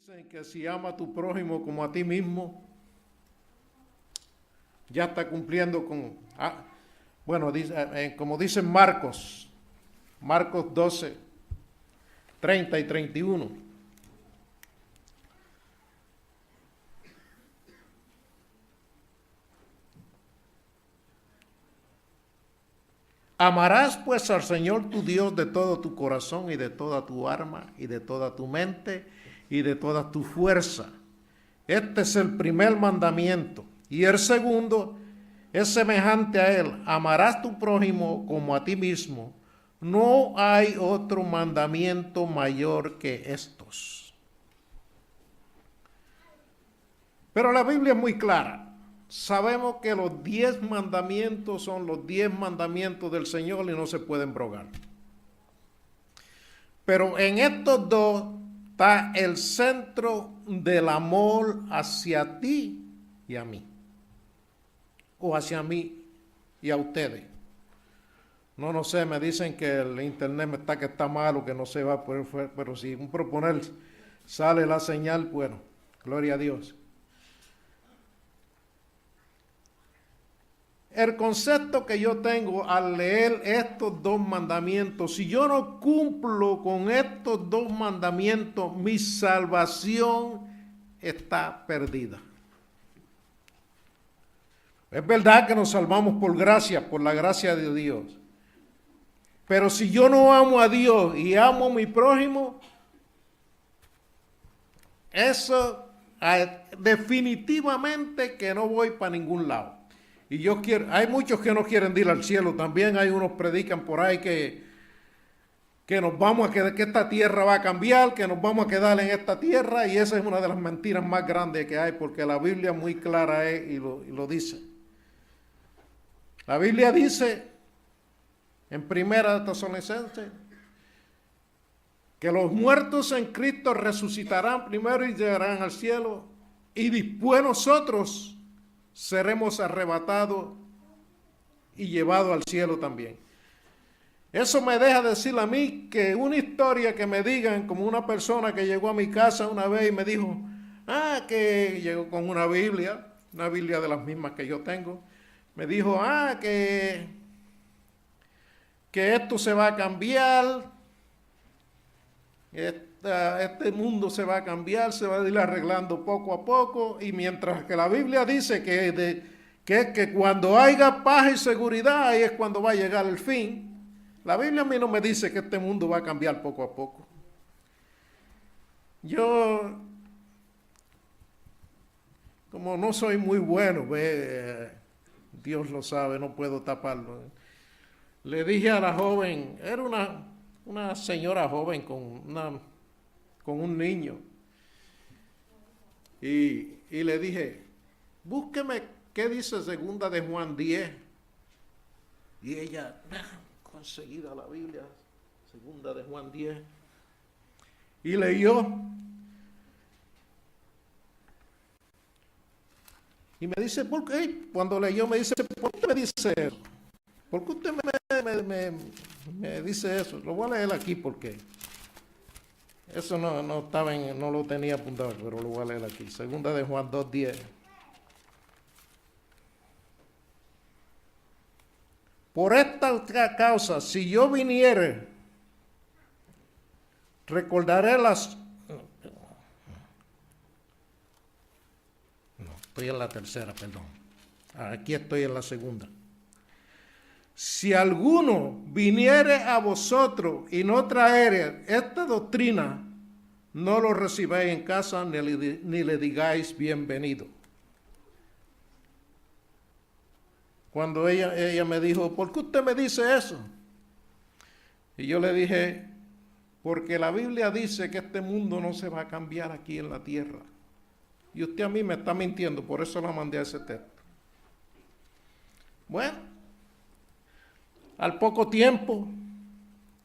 Dicen que si ama a tu prójimo como a ti mismo, ya está cumpliendo con... como dicen Marcos 12, 30 y 31. Amarás pues al Señor tu Dios de todo tu corazón y de toda tu alma y de toda tu mente y de toda tu fuerza. Este es el primer mandamiento. Y el segundo es semejante a él. Amarás a tu prójimo como a ti mismo. No hay otro mandamiento mayor que estos. Pero la Biblia es muy clara. Sabemos que los 10 mandamientos son los 10 mandamientos del Señor y no se pueden brogar. Pero en estos dos está el centro del amor hacia ti y a mí. O hacia mí y a ustedes. No sé, me dicen que el internet que está malo, que no se va a poder, pero si un proponer sale la señal, bueno, gloria a Dios. El concepto que yo tengo al leer estos dos mandamientos, si yo no cumplo con estos dos mandamientos, mi salvación está perdida. Es verdad que nos salvamos por gracia, por la gracia de Dios. Pero si yo no amo a Dios y amo a mi prójimo, eso definitivamente que no voy para ningún lado. Y hay muchos que no quieren ir al cielo, también hay unos predican por ahí que nos vamos a quedar, que esta tierra va a cambiar, que nos vamos a quedar en esta tierra, y esa es una de las mentiras más grandes que hay, porque la Biblia muy clara es y lo dice. La Biblia dice en 1 Tesalonicenses que los muertos en Cristo resucitarán primero y llegarán al cielo, y después nosotros seremos arrebatados y llevados al cielo también. Eso me deja decir a mí que una historia que me digan, como una persona que llegó a mi casa una vez y me dijo, que llegó con una Biblia de las mismas que yo tengo, me dijo, que esto se va a cambiar, este mundo se va a cambiar, se va a ir arreglando poco a poco, y mientras que la Biblia dice que cuando haya paz y seguridad, ahí es cuando va a llegar el fin. La Biblia a mí no me dice que este mundo va a cambiar poco a poco. Yo, como no soy muy bueno, Dios lo sabe, no puedo taparlo. Le dije a la joven, era una señora joven con un niño, y le dije, búsqueme qué dice segunda de Juan 10. Y ella, conseguida la Biblia, segunda de Juan 10, y leyó. Y me dice, ¿por qué? Cuando leyó me dice, ¿por qué me dice eso? ¿Por qué usted me dice eso? Lo voy a leer aquí porque eso no lo tenía apuntado, pero lo voy a leer aquí. Segunda de Juan 2:10. Por esta causa, si yo viniere, recordaré estoy en la tercera, perdón. Aquí estoy en la segunda. Si alguno viniere a vosotros y no traere esta doctrina, no lo recibáis en casa ni le digáis bienvenido. Cuando ella me dijo, ¿por qué usted me dice eso? Y yo le dije, porque la Biblia dice que este mundo no se va a cambiar aquí en la tierra. Y usted a mí me está mintiendo, por eso la mandé a ese texto. Bueno, al poco tiempo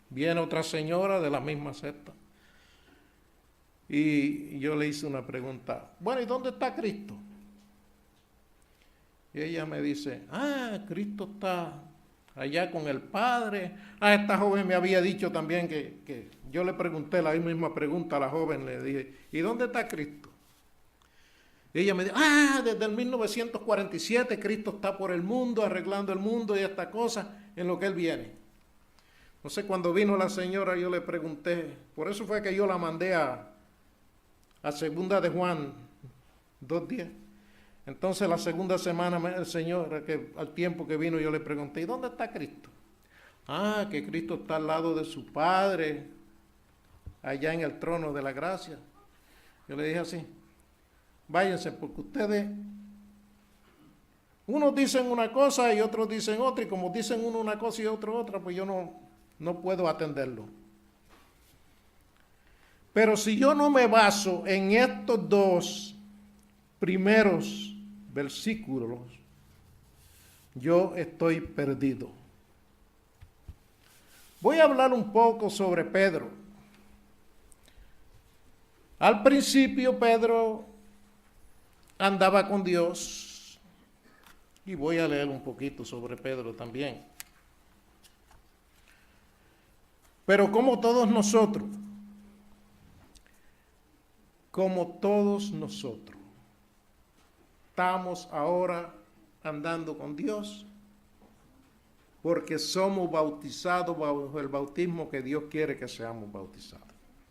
viene otra señora de la misma secta. Y yo le hice una pregunta, bueno, ¿y dónde está Cristo? Y ella me dice, Cristo está allá con el Padre. Esta joven me había dicho también que yo le pregunté la misma pregunta a la joven, le dije, ¿y dónde está Cristo? Y ella me dijo, desde el 1947 Cristo está por el mundo, arreglando el mundo y esta cosa en lo que Él viene. Entonces cuando vino la señora yo le pregunté, por eso fue que yo la mandé a segunda de Juan 2:10. Entonces la segunda semana el Señor, al tiempo que vino yo le pregunté, ¿y dónde está Cristo? Que Cristo está al lado de su Padre, allá en el trono de la gracia. Yo le dije así, váyanse porque ustedes, unos dicen una cosa y otros dicen otra, y como dicen uno una cosa y otro otra, pues yo no puedo atenderlo. Pero si yo no me baso en estos dos primeros versículos, yo estoy perdido. Voy a hablar un poco sobre Pedro. Al principio Pedro andaba con Dios, y voy a leer un poquito sobre Pedro también. Pero como todos nosotros, estamos ahora andando con Dios porque somos bautizados bajo el bautismo que Dios quiere que seamos bautizados.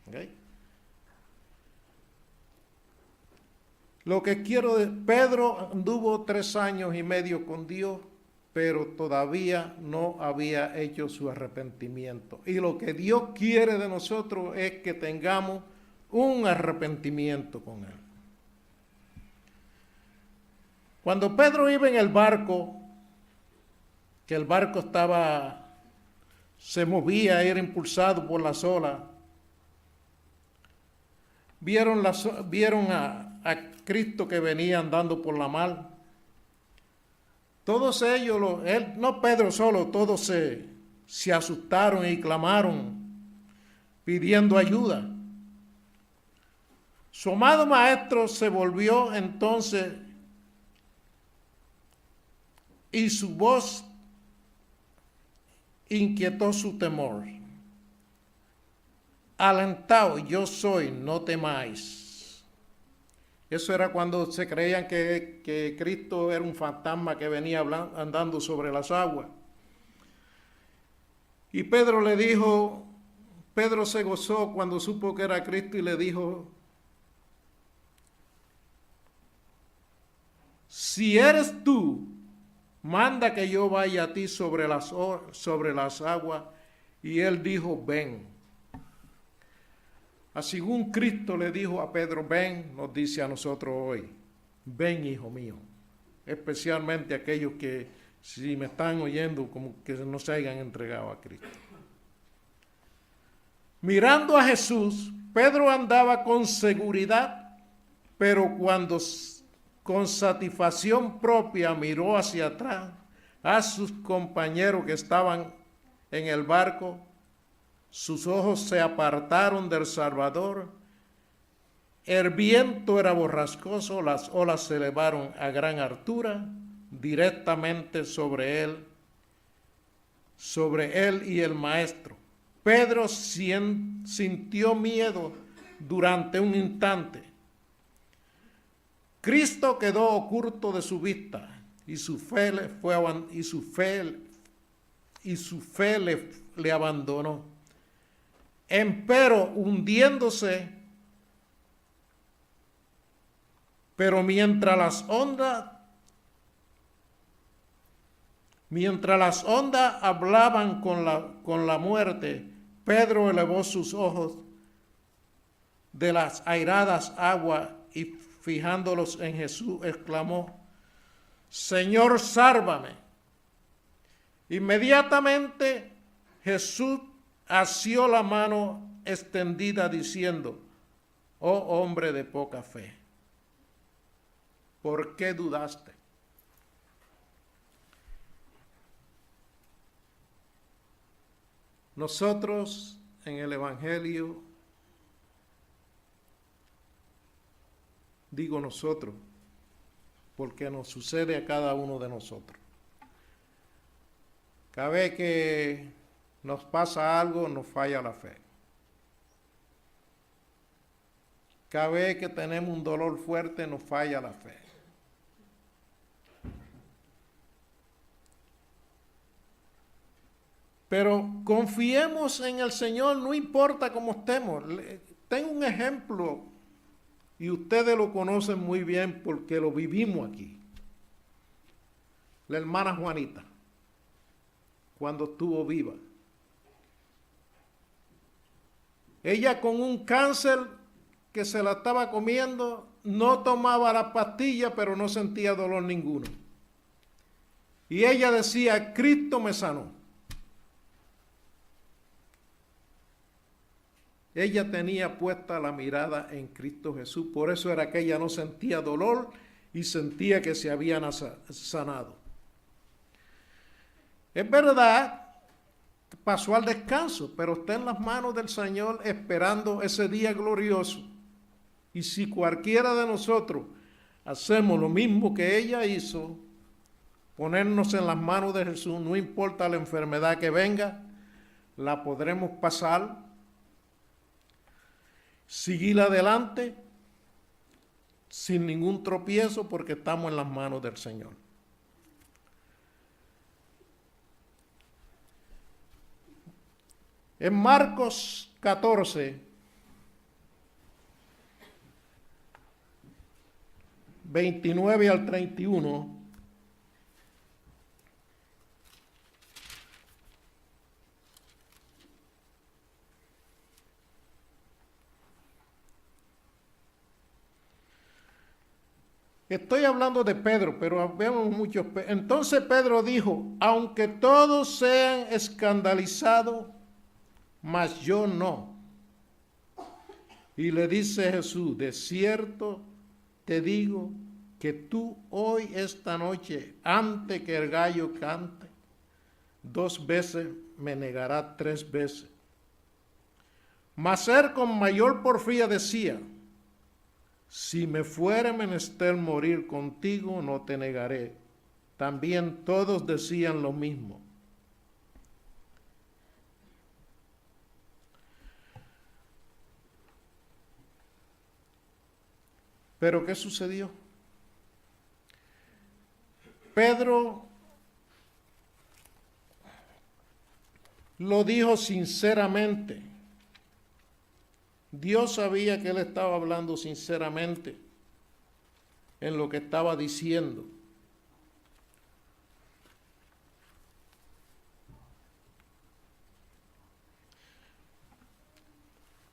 ¿Okay? Lo que quiero decir, Pedro anduvo 3 años y medio con Dios, pero todavía no había hecho su arrepentimiento. Y lo que Dios quiere de nosotros es que tengamos un arrepentimiento con Él. Cuando Pedro iba en el barco, que el barco se movía, era impulsado por las olas, vieron a Cristo que venía andando por la mar. Todos ellos, no Pedro solo, todos se asustaron y clamaron pidiendo ayuda. Su amado maestro se volvió entonces y su voz inquietó su temor. Alentado, yo soy, no temáis. Eso era cuando se creían que Cristo era un fantasma que venía andando sobre las aguas. Y Pedro se gozó cuando supo que era Cristo y le dijo, si eres tú, manda que yo vaya a ti sobre las aguas. Y él dijo, ven. Así como Cristo le dijo a Pedro, ven, nos dice a nosotros hoy, ven, hijo mío. Especialmente aquellos que, si me están oyendo, como que no se hayan entregado a Cristo. Mirando a Jesús, Pedro andaba con seguridad, pero cuando con satisfacción propia miró hacia atrás a sus compañeros que estaban en el barco, sus ojos se apartaron del Salvador. El viento era borrascoso, las olas se elevaron a gran altura directamente sobre él y el maestro. Pedro sintió miedo durante un instante. Cristo quedó oculto de su vista y su fe le abandonó. Empero hundiéndose, pero mientras las ondas hablaban con la muerte, Pedro elevó sus ojos de las airadas aguas y fijándolos en Jesús, exclamó, Señor, sálvame. Inmediatamente Jesús asió la mano extendida diciendo, oh hombre de poca fe, ¿por qué dudaste? Nosotros en el Evangelio, digo nosotros, porque nos sucede a cada uno de nosotros. Cada vez que nos pasa algo, nos falla la fe. Cada vez que tenemos un dolor fuerte, nos falla la fe. Pero confiemos en el Señor, no importa cómo estemos. Tengo un ejemplo, y ustedes lo conocen muy bien porque lo vivimos aquí. La hermana Juanita, cuando estuvo viva. Ella con un cáncer que se la estaba comiendo, no tomaba la pastilla, pero no sentía dolor ninguno. Y ella decía, Cristo me sanó. Ella tenía puesta la mirada en Cristo Jesús, por eso era que ella no sentía dolor y sentía que se había sanado. Es verdad, pasó al descanso, pero está en las manos del Señor esperando ese día glorioso. Y si cualquiera de nosotros hacemos lo mismo que ella hizo, ponernos en las manos de Jesús, no importa la enfermedad que venga, la podremos pasar, seguir adelante sin ningún tropiezo porque estamos en las manos del Señor. En Marcos 14, 29 al 31, estoy hablando de Pedro, pero vemos muchos. Entonces Pedro dijo, aunque todos sean escandalizados, mas yo no. Y le dice Jesús, de cierto te digo que tú hoy, esta noche, antes que el gallo cante, 2 veces me negarás 3 veces. Mas él con mayor porfía decía, si me fuere menester morir contigo, no te negaré. También todos decían lo mismo. Pero ¿qué sucedió? Pedro lo dijo sinceramente. Dios sabía que él estaba hablando sinceramente en lo que estaba diciendo.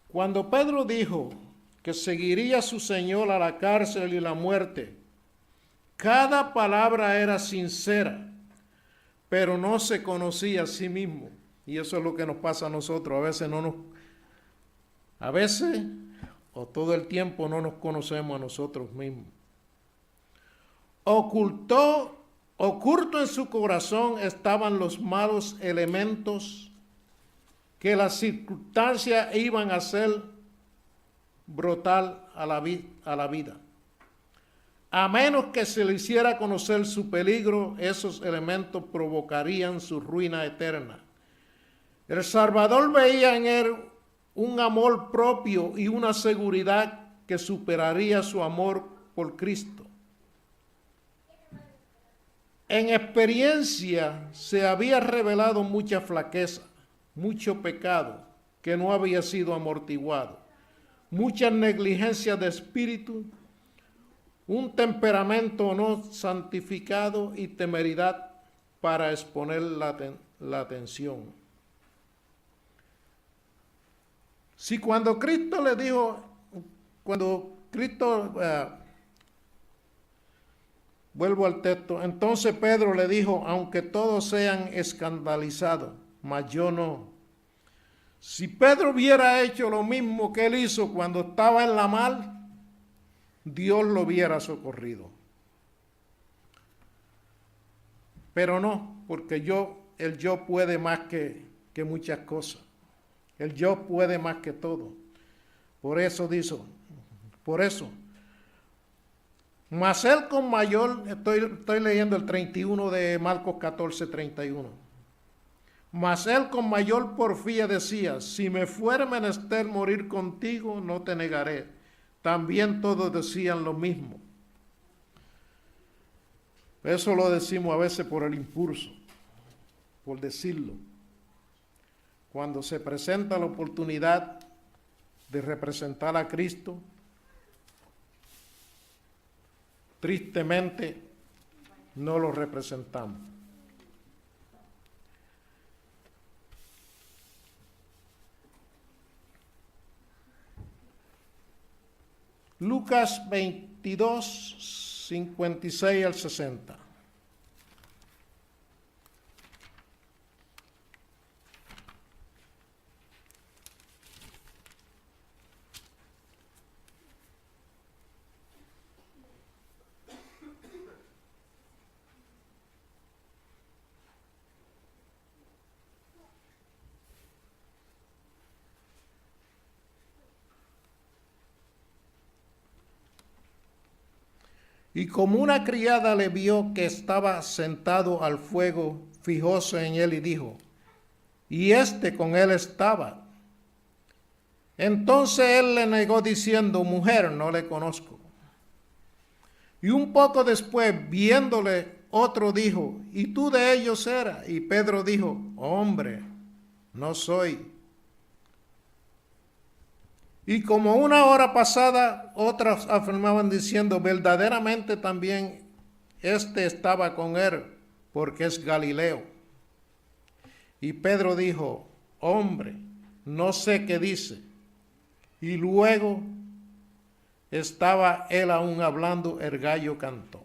Cuando Pedro dijo que seguiría a su Señor a la cárcel y la muerte, cada palabra era sincera, pero no se conocía a sí mismo. Y eso es lo que nos pasa a nosotros. A veces o todo el tiempo no nos conocemos a nosotros mismos. Oculto en su corazón estaban los malos elementos que las circunstancias iban a hacer brotar a la vida. A menos que se le hiciera conocer su peligro, esos elementos provocarían su ruina eterna. El Salvador veía en él un amor propio y una seguridad que superaría su amor por Cristo. En experiencia se había revelado mucha flaqueza, mucho pecado que no había sido amortiguado, mucha negligencia de espíritu, un temperamento no santificado y temeridad para exponer la atención. Si cuando Cristo le dijo, vuelvo al texto, entonces Pedro le dijo, aunque todos sean escandalizados, mas yo no. Si Pedro hubiera hecho lo mismo que él hizo cuando estaba en la mar, Dios lo hubiera socorrido. Pero no, porque el yo puede más que muchas cosas. El yo puede más que todo. Por eso, mas él con mayor, estoy leyendo el 31 de Marcos 14, 31. Mas él con mayor porfía decía, si me fuera menester morir contigo, no te negaré. También todos decían lo mismo. Eso lo decimos a veces por el impulso, por decirlo. Cuando se presenta la oportunidad de representar a Cristo, tristemente no lo representamos. Lucas 22, 56 al 60. Y como una criada le vio que estaba sentado al fuego, fijóse en él y dijo, y con él estaba. Entonces él le negó diciendo, mujer, no le conozco. Y un poco después, viéndole, otro dijo, ¿y tú de ellos eras? Y Pedro dijo, hombre, no soy. Y como una hora pasada, otras afirmaban diciendo, verdaderamente también estaba con él, porque es Galileo. Y Pedro dijo, hombre, no sé qué dice. Y luego estaba él aún hablando, el gallo cantó.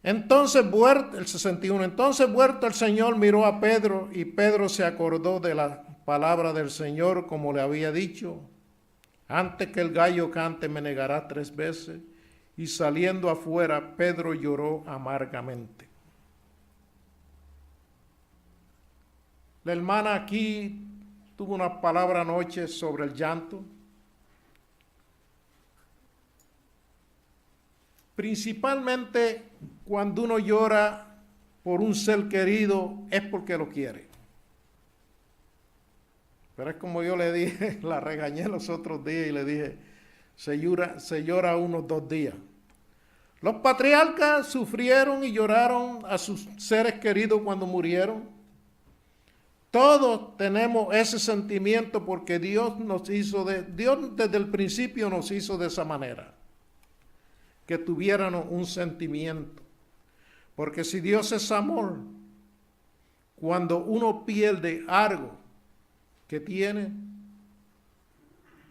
Entonces el 61, entonces vuelto el Señor miró a Pedro y Pedro se acordó de la palabra del Señor como le había dicho, antes que el gallo cante me negará 3 veces, y saliendo afuera Pedro lloró amargamente. La hermana aquí tuvo una palabra anoche sobre el llanto. Principalmente cuando uno llora por un ser querido es porque lo quiere. Pero es como yo le dije, la regañé los otros días y le dije, se llora unos 2 días. Los patriarcas sufrieron y lloraron a sus seres queridos cuando murieron. Todos tenemos ese sentimiento porque Dios Dios desde el principio nos hizo de esa manera, que tuviéramos un sentimiento. Porque si Dios es amor, cuando uno pierde algo que tiene,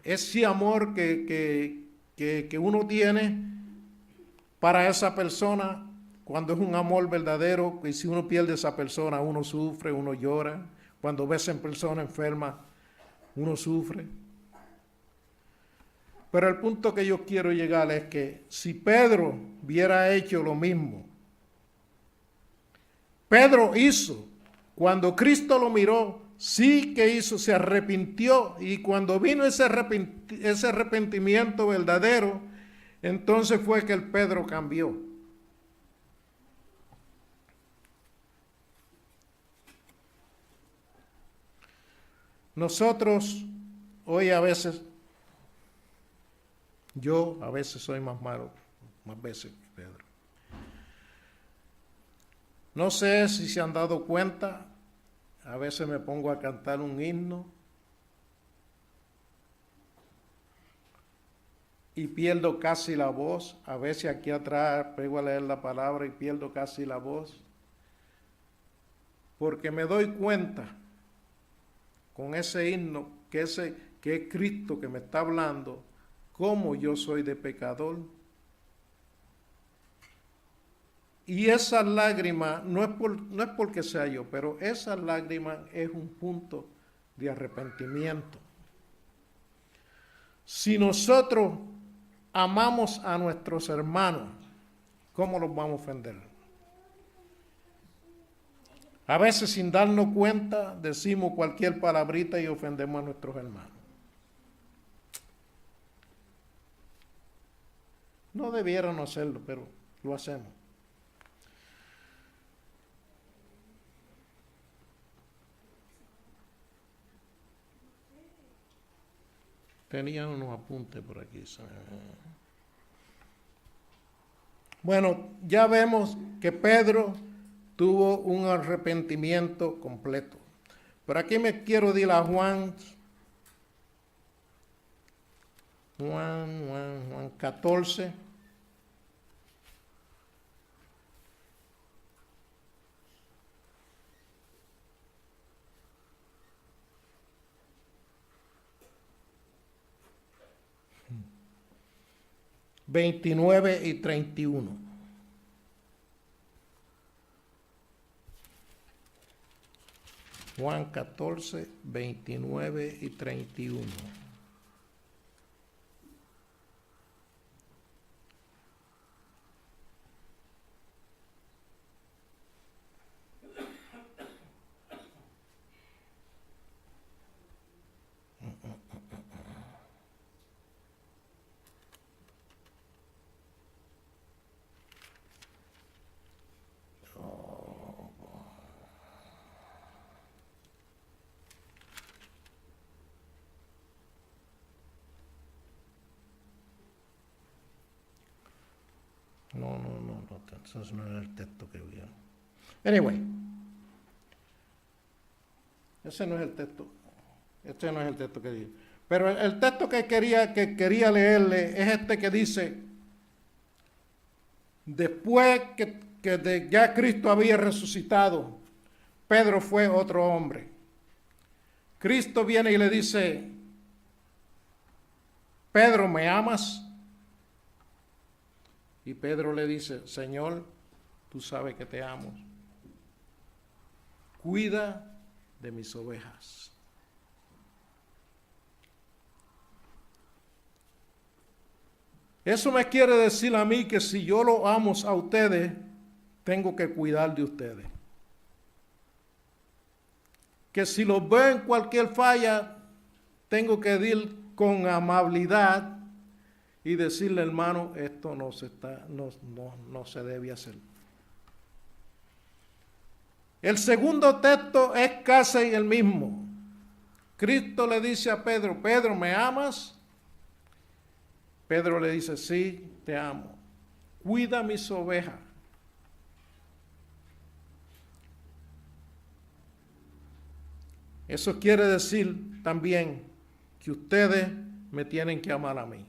ese amor que uno tiene para esa persona, cuando es un amor verdadero, y si uno pierde a esa persona, uno sufre, uno llora. Cuando ves en persona enferma, uno sufre. Pero el punto que yo quiero llegar es que si Pedro hubiera hecho lo mismo, Pedro hizo, cuando Cristo lo miró, sí que hizo, se arrepintió, y cuando vino ese arrepentimiento verdadero, entonces fue que el Pedro cambió. Nosotros hoy a veces, yo a veces soy más malo, más veces que Pedro. No sé si se han dado cuenta, a veces me pongo a cantar un himno y pierdo casi la voz. A veces aquí atrás pego a leer la palabra y pierdo casi la voz. Porque me doy cuenta con ese himno que es Cristo que me está hablando, cómo yo soy de pecador. Y esas lágrimas, no es porque sea yo, pero esas lágrimas es un punto de arrepentimiento. Si nosotros amamos a nuestros hermanos, ¿cómo los vamos a ofender? A veces sin darnos cuenta decimos cualquier palabrita y ofendemos a nuestros hermanos. No debiéramos hacerlo, pero lo hacemos. Tenía unos apuntes por aquí. Bueno, ya vemos que Pedro tuvo un arrepentimiento completo. Pero aquí me quiero ir a Juan 14. ...29 y 31. Juan 14, 29 y 31. No, ese no es el texto que vi. Anyway, ese no es el texto. Este no es el texto que digo. Pero el texto que quería leerle es este que dice, después que ya Cristo había resucitado, Pedro fue otro hombre. Cristo viene y le dice, Pedro, ¿me amas? Y Pedro le dice, Señor, tú sabes que te amo. Cuida de mis ovejas. Eso me quiere decir a mí que si yo lo amo a ustedes, tengo que cuidar de ustedes. Que si los veo en cualquier falla, tengo que ir con amabilidad y decirle, hermano, esto no se debe hacer. El segundo texto es casi el mismo. Cristo le dice a Pedro, Pedro, ¿me amas? Pedro le dice, sí, te amo. Cuida mis ovejas. Eso quiere decir también que ustedes me tienen que amar a mí.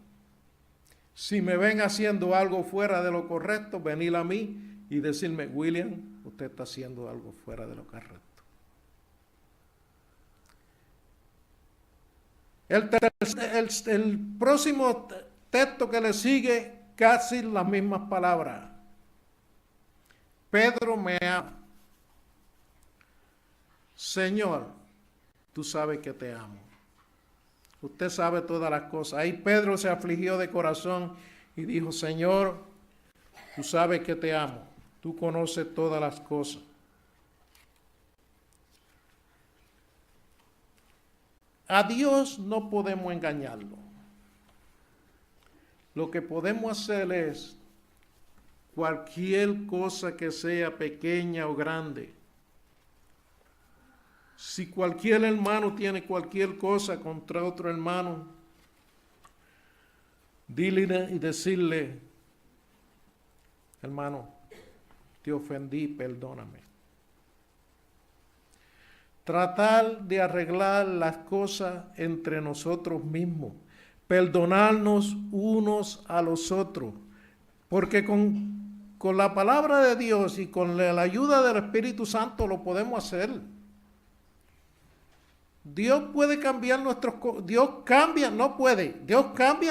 Si me ven haciendo algo fuera de lo correcto, venir a mí y decirme, William, usted está haciendo algo fuera de lo correcto. El próximo texto que le sigue, casi las mismas palabras. Pedro me ama. Señor, tú sabes que te amo. Usted sabe todas las cosas. Ahí Pedro se afligió de corazón y dijo, Señor, tú sabes que te amo. Tú conoces todas las cosas. A Dios no podemos engañarlo. Lo que podemos hacer es cualquier cosa que sea pequeña o grande. Si cualquier hermano tiene cualquier cosa contra otro hermano, dile y decirle, hermano, te ofendí, perdóname. Tratar de arreglar las cosas entre nosotros mismos, perdonarnos unos a los otros, porque con la palabra de Dios y con la ayuda del Espíritu Santo lo podemos hacer. Dios puede cambiar Dios cambia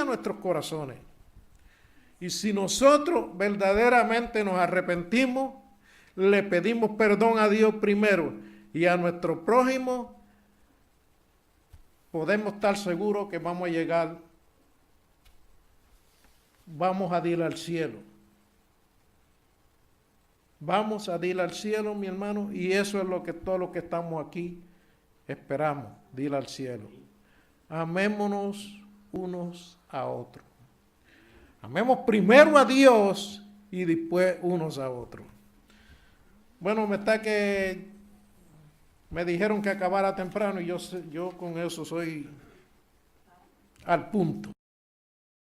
nuestros corazones. Y si nosotros verdaderamente nos arrepentimos, le pedimos perdón a Dios primero y a nuestro prójimo, podemos estar seguros que vamos a llegar, vamos a ir al cielo. Vamos a ir al cielo, mi hermano, y eso es lo que todos los que estamos aquí esperamos, ir al cielo. Amémonos unos a otros. Amemos primero a Dios y después unos a otros. Bueno, me dijeron que acabara temprano y yo con eso soy al punto.